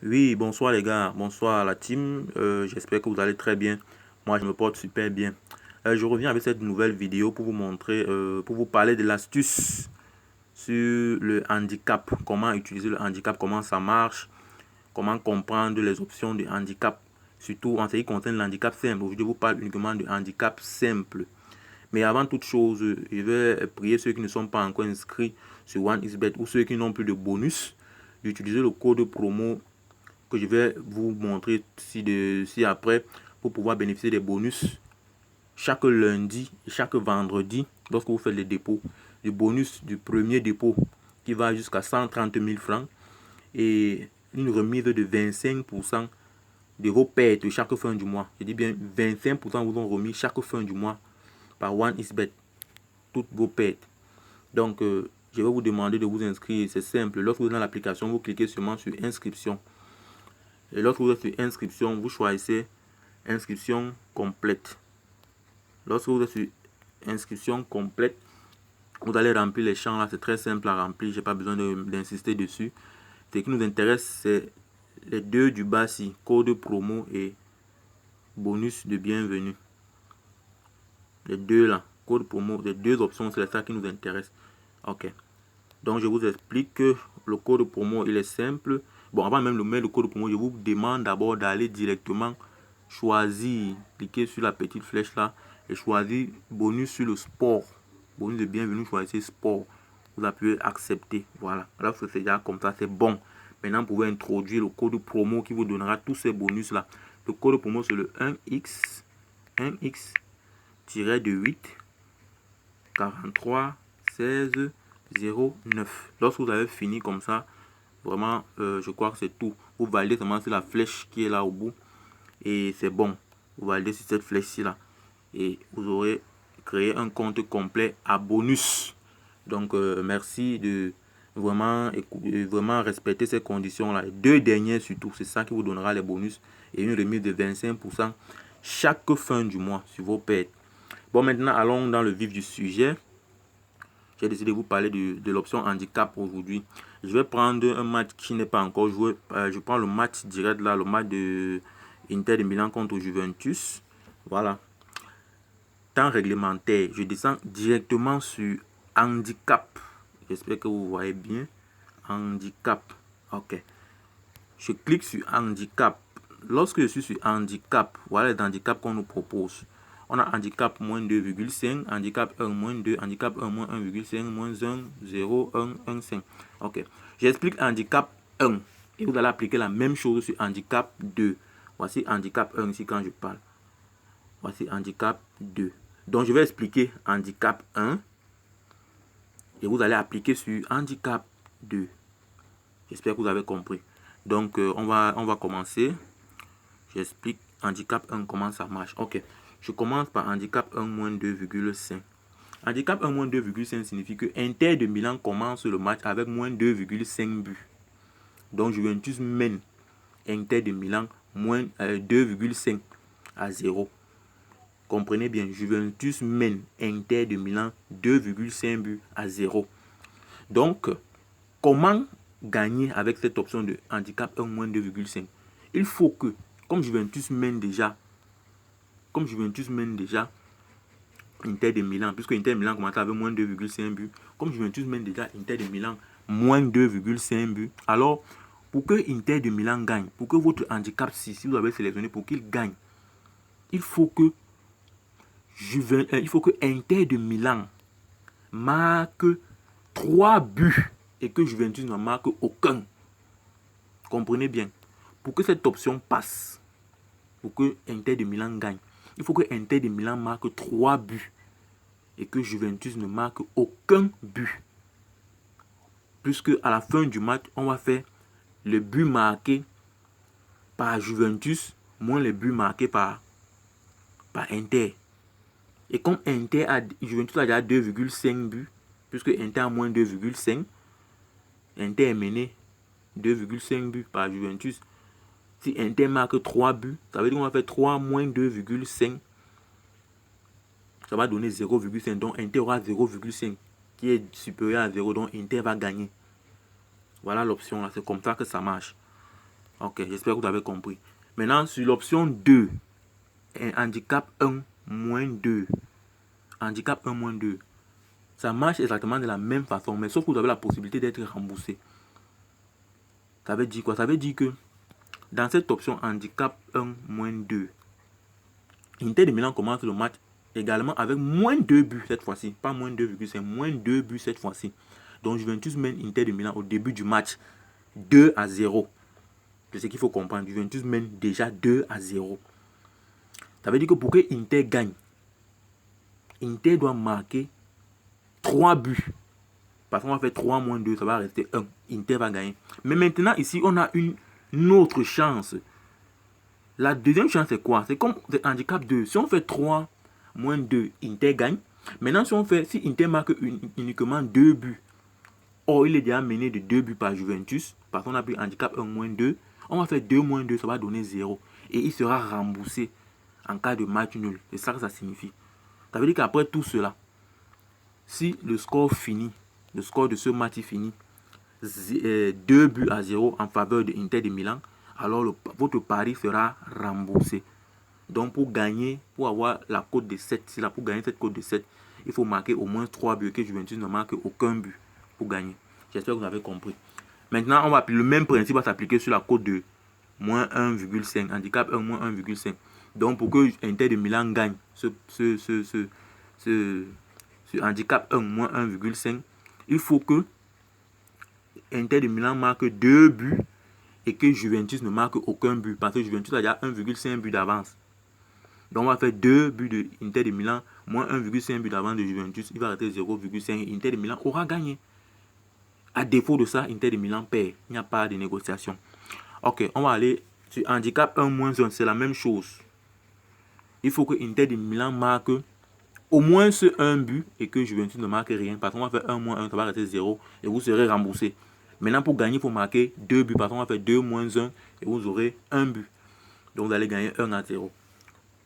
Oui, bonsoir les gars, bonsoir la team. J'espère que vous allez très bien. Moi, je me porte super bien. Je reviens avec cette nouvelle vidéo pour vous montrer, pour vous parler de l'astuce sur le handicap. Comment utiliser le handicap, comment ça marche, comment comprendre les options de handicap. Surtout en ce qui concerne le handicap simple. Aujourd'hui, je vous parle uniquement de handicap simple. Mais avant toute chose, je vais prier ceux qui ne sont pas encore inscrits sur OneXBet ou ceux qui n'ont plus de bonus d'utiliser le code promo que je vais vous montrer ci après pour pouvoir bénéficier des bonus chaque lundi et chaque vendredi lorsque vous faites les dépôts. Le bonus du premier dépôt qui va jusqu'à 130 000 francs et une remise de 25% de vos pertes chaque fin du mois. Je dis bien 25% vous ont remis chaque fin du mois par OneXBet, toutes vos pertes. Donc, je vais vous demander de vous inscrire. C'est simple. Lorsque vous êtes dans l'application, vous cliquez seulement sur inscription. Et lorsque vous êtes sur inscription, vous choisissez inscription complète. Lorsque vous êtes sur inscription complète, vous allez remplir les champs là. C'est très simple à remplir. Je n'ai pas besoin d'insister dessus. Ce qui nous intéresse, c'est les deux du bas ci, code promo et bonus de bienvenue. Les deux là, code promo, les deux options, c'est ça qui nous intéresse. Ok. Donc je vous explique que le code promo, il est simple. Bon, avant même de mettre le code promo, je vous demande d'abord d'aller directement choisir, cliquer sur la petite flèche là et choisir bonus sur le sport. Bonus de bienvenue, choisissez sport. Vous appuyez accepter. Voilà. Là, c'est déjà comme ça, c'est bon. Maintenant, vous pouvez introduire le code promo qui vous donnera tous ces bonus là. Le code promo, c'est le 1X-de 8 43 16 09. Lorsque vous avez fini comme ça, vraiment, je crois que c'est tout. Vous validez seulement sur la flèche qui est là au bout et c'est bon. Vous validez sur cette flèche-ci là et vous aurez créé un compte complet à bonus. Donc, merci de vraiment respecter ces conditions-là. Les deux dernières surtout, c'est ça qui vous donnera les bonus et une remise de 25% chaque fin du mois sur vos pertes. Bon, maintenant, allons dans le vif du sujet. J'ai décidé de vous parler de l'option handicap aujourd'hui. Je vais prendre un match qui n'est pas encore joué. Je prends le match direct là, le match de Inter de Milan contre Juventus. Voilà. Temps réglementaire. Je descends directement sur handicap. J'espère que vous voyez bien. Handicap. Ok. Je clique sur handicap. Lorsque je suis sur handicap, voilà les handicaps qu'on nous propose. On a handicap moins 2,5, handicap 1 moins 2, handicap 1 moins 1,5, moins 1, 0, 1, 1, 5. Ok. J'explique handicap 1. Et vous allez appliquer la même chose sur handicap 2. Voici handicap 1 ici quand je parle. Voici handicap 2. Donc je vais expliquer handicap 1. Et vous allez appliquer sur handicap 2. J'espère que vous avez compris. Donc on va commencer. J'explique handicap 1 comment ça marche. Ok. Je commence par handicap 1 moins 2,5. Handicap 1 moins 2,5 signifie que Inter de Milan commence le match avec moins 2,5 buts. Donc Juventus mène Inter de Milan moins 2,5 à 0. Comprenez bien, Juventus mène Inter de Milan 2,5 buts à 0. Donc, comment gagner avec cette option de handicap 1 moins 2,5? Il faut que, comme Juventus mène déjà Inter de Milan, puisque Inter de Milan commence avec moins 2,5 buts, comme Juventus mène déjà Inter de Milan moins 2,5 buts, alors pour que Inter de Milan gagne, pour que votre handicap, si vous avez sélectionné pour qu'il gagne, il faut que Inter de Milan marque 3 buts et que Juventus n'en marque aucun. Comprenez bien. Pour que cette option passe, pour que Inter de Milan gagne, il faut que Inter de Milan marque 3 buts et que Juventus ne marque aucun but. Puisque à la fin du match, on va faire le but marqué par Juventus moins le but marqué par Inter. Et comme Juventus a déjà 2,5 buts, puisque Inter a moins 2,5, Inter est mené 2,5 buts par Juventus. Si Inter marque 3 buts, ça veut dire qu'on va faire 3 moins 2,5. Ça va donner 0,5. Donc Inter aura 0,5 qui est supérieur à 0. Donc Inter va gagner. Voilà l'option là. C'est comme ça que ça marche. Ok, j'espère que vous avez compris. Maintenant, sur l'option 2, handicap 1, moins 2. Handicap 1, moins 2. Ça marche exactement de la même façon, mais sauf que vous avez la possibilité d'être remboursé. Ça veut dire quoi? Ça veut dire que dans cette option handicap 1, moins 2, Inter de Milan commence le match également avec moins 2 buts cette fois-ci. Pas moins 2,5, moins 2 buts cette fois-ci. Donc Juventus mène Inter de Milan au début du match 2-0. C'est ce qu'il faut comprendre. Juventus mène déjà 2-0. Ça veut dire que pour que Inter gagne, Inter doit marquer 3 buts. Parce qu'on va faire 3 moins 2, ça va rester 1. Inter va gagner. Mais maintenant, ici, on a une autre chance. La deuxième chance, c'est quoi? C'est comme le handicap 2. Si on fait 3 moins 2, Inter gagne. Maintenant, si Inter marque uniquement 2 buts, or il est déjà mené de 2 buts par Juventus, parce qu'on a pris handicap 1 moins 2, on va faire 2 moins 2, ça va donner 0. Et il sera remboursé en cas de match nul. C'est ça que ça signifie. Ça veut dire qu'après tout cela, si le score finit, le score de ce match finit 2-0 en faveur de Inter de Milan, alors votre pari sera remboursé. Donc pour gagner, pour avoir la cote de 7, pour gagner cette cote de 7, il faut marquer au moins 3 buts, que Juventus ne marque aucun but pour gagner. J'espère que vous avez compris. Maintenant, on va appliquer le même principe va s'appliquer sur la cote de moins 1,5, handicap 1, moins 1,5. Donc pour que Inter de Milan gagne ce handicap 1, moins 1,5, il faut que Inter de Milan marque 2 buts et que Juventus ne marque aucun but. Parce que Juventus a déjà 1,5 but d'avance. Donc on va faire 2 buts de Inter de Milan, moins 1,5 but d'avance de Juventus. Il va rester 0,5. Inter de Milan aura gagné. À défaut de ça, Inter de Milan perd. Il n'y a pas de négociation. Ok, on va aller sur handicap 1 moins 1. C'est la même chose. Il faut que Inter de Milan marque au moins ce 1 but et que Juventus ne marque rien. Parce qu'on va faire 1 moins 1, ça va rester 0 et vous serez remboursé. Maintenant, pour gagner, il faut marquer 2 buts. Parce qu'on va faire 2 moins 1 et vous aurez 1 but. Donc, vous allez gagner 1-0.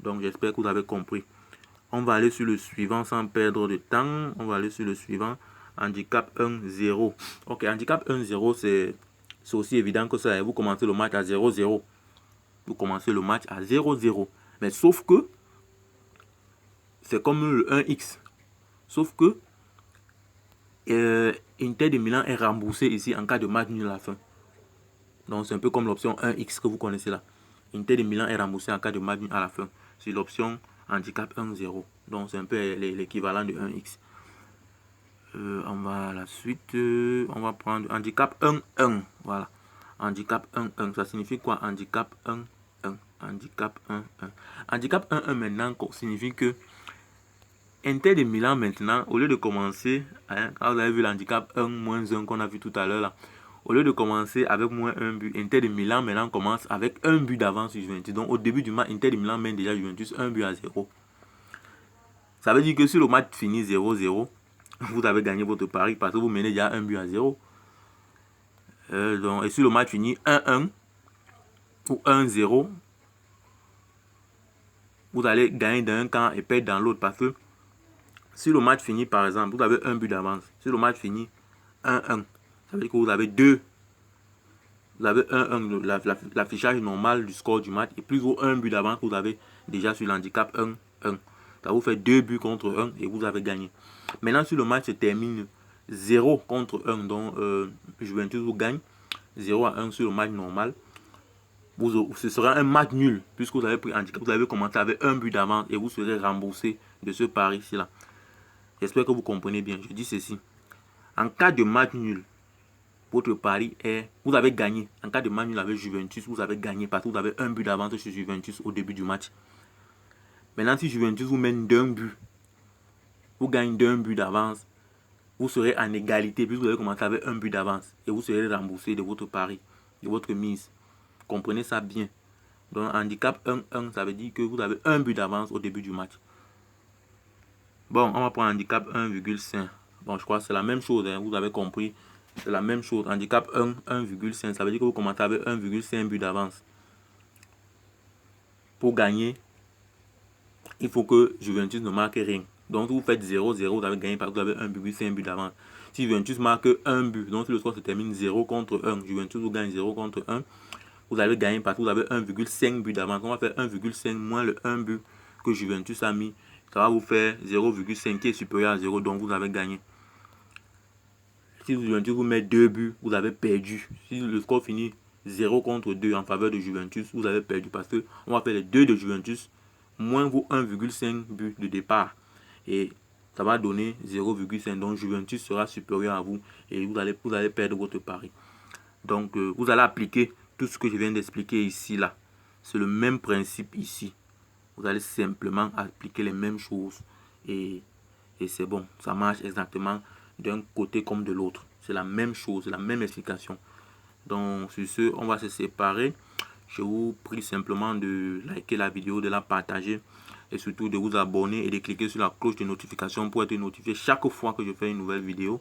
Donc, j'espère que vous avez compris. On va aller sur le suivant sans perdre de temps. On va aller sur le suivant. Handicap 1-0. Ok, handicap 1-0, c'est aussi évident que ça. Vous commencez le match à 0-0. Vous commencez le match à 0-0. Mais sauf que c'est comme le 1x. Sauf que Inter de Milan est remboursé ici en cas de match nul à la fin. Donc c'est un peu comme l'option 1x que vous connaissez là. Inter de Milan est remboursé en cas de match nul à la fin. C'est l'option handicap 1-0. Donc c'est un peu l'équivalent de 1x. On va à la suite. On va prendre handicap 1-1. Voilà. Handicap 1-1. Ça signifie quoi? Handicap 1-1. Handicap 1-1. Handicap 1-1 maintenant signifie que Inter de Milan maintenant, au lieu de commencer, quand vous avez vu l'handicap 1 moins 1 qu'on a vu tout à l'heure là, au lieu de commencer avec moins 1 but, Inter de Milan maintenant commence avec 1 but d'avance sur Juventus. Donc au début du match, Inter de Milan mène déjà Juventus 1 but à 0. Ça veut dire que si le match finit 0-0, vous avez gagné votre pari parce que vous menez déjà 1 but à 0. Et si le match finit 1-1 ou 1-0, vous allez gagner d'un camp et perdre dans l'autre parce que si le match finit par exemple, vous avez 1 but d'avance. Si le match finit 1-1, ça veut dire que vous avez 2. Vous avez 1-1, l'affichage normal du score du match et plus 1 but d'avance que vous avez déjà sur l'handicap 1-1. Ça vous fait 2 buts contre 1 et vous avez gagné. Maintenant, si le match se termine 0 contre 1, donc Juventus vous gagne 0-1 sur le match normal, ce sera un match nul puisque vous avez pris handicap. Vous avez commencé avec 1 but d'avance et vous serez remboursé de ce pari-ci là. J'espère que vous comprenez bien. Je dis ceci. En cas de match nul, votre pari est... Vous avez gagné. En cas de match nul avec Juventus, vous avez gagné parce que vous avez 1 but d'avance sur Juventus au début du match. Maintenant, si Juventus vous mène d'un but, vous gagnez d'un but d'avance, vous serez en égalité puisque vous avez commencé avec 1 but d'avance et vous serez remboursé de votre pari, de votre mise. Comprenez ça bien. Donc, handicap 1-1, ça veut dire que vous avez 1 but d'avance au début du match. Bon, on va prendre handicap 1,5. Bon, je crois que c'est la même chose, hein, vous avez compris. C'est la même chose. Handicap 1, 1,5. Ça veut dire que vous commencez avec 1,5 but d'avance. Pour gagner, il faut que Juventus ne marque rien. Donc, si vous faites 0-0, vous avez gagné parce que vous avez 1,5 but d'avance. Si Juventus marque 1 but, donc si le score se termine 0 contre 1, Juventus vous gagne 0 contre 1. vous avez gagné parce que vous avez 1,5 but d'avance. On va faire 1,5 moins le 1 but que Juventus a mis. Ça va vous faire 0,5 qui est supérieur à 0, donc vous avez gagné. Si Juventus vous met 2 buts, vous avez perdu. Si le score finit 0 contre 2 en faveur de Juventus, vous avez perdu parce que on va faire les 2 de Juventus moins vos 1,5 buts de départ. Et ça va donner 0,5. Donc Juventus sera supérieur à vous et vous allez perdre votre pari. Donc vous allez appliquer tout ce que je viens d'expliquer ici là. C'est le même principe ici. Vous allez simplement appliquer les mêmes choses et c'est bon. Ça marche exactement d'un côté comme de l'autre. C'est la même chose, la même explication. Donc sur ce, on va se séparer. Je vous prie simplement de liker la vidéo, de la partager et surtout de vous abonner et de cliquer sur la cloche de notification pour être notifié chaque fois que je fais une nouvelle vidéo.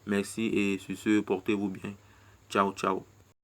Merci et sur ce, portez-vous bien. Ciao, ciao.